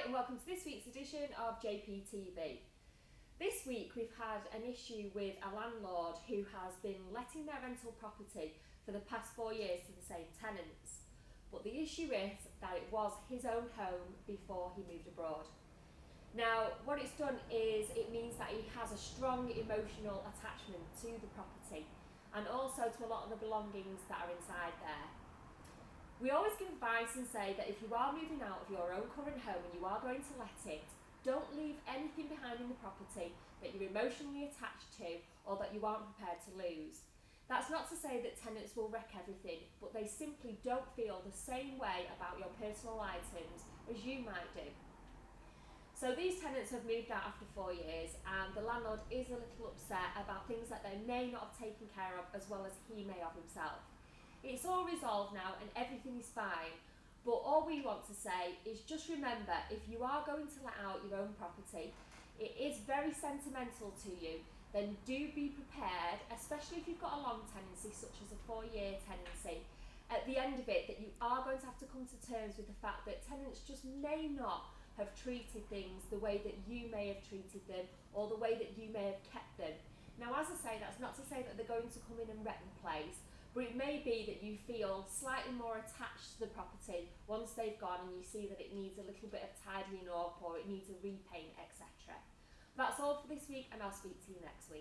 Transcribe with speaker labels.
Speaker 1: and welcome to this week's edition of JPTV. This week we've had an issue with a landlord who has been letting their rental property for the past 4 years to the same tenants. But the issue is that it was his own home before he moved abroad. Now, what it's done is it means that he has a strong emotional attachment to the property and also to a lot of the belongings that are inside there. We always give advice and say that if you are moving out of your own current home and you are going to let it, don't leave anything behind in the property that you're emotionally attached to or that you aren't prepared to lose. That's not to say that tenants will wreck everything, but they simply don't feel the same way about your personal items as you might do. So these tenants have moved out after 4 years and the landlord is a little upset about things that they may not have taken care of as well as he may have himself. It's all resolved now and everything is fine, but all we want to say is just remember, if you are going to let out your own property, it is very sentimental to you, then do be prepared, especially if you've got a long tenancy such as a 4-year tenancy, at the end of it that you are going to have to come to terms with the fact that tenants just may not have treated things the way that you may have treated them or the way that you may have kept them. Now, as I say, that's not to say that they're going to come in and wreck the place, but it may be that you feel slightly more attached to the property once they've gone and you see that it needs a little bit of tidying up or it needs a repaint, etc. That's all for this week and I'll speak to you next week.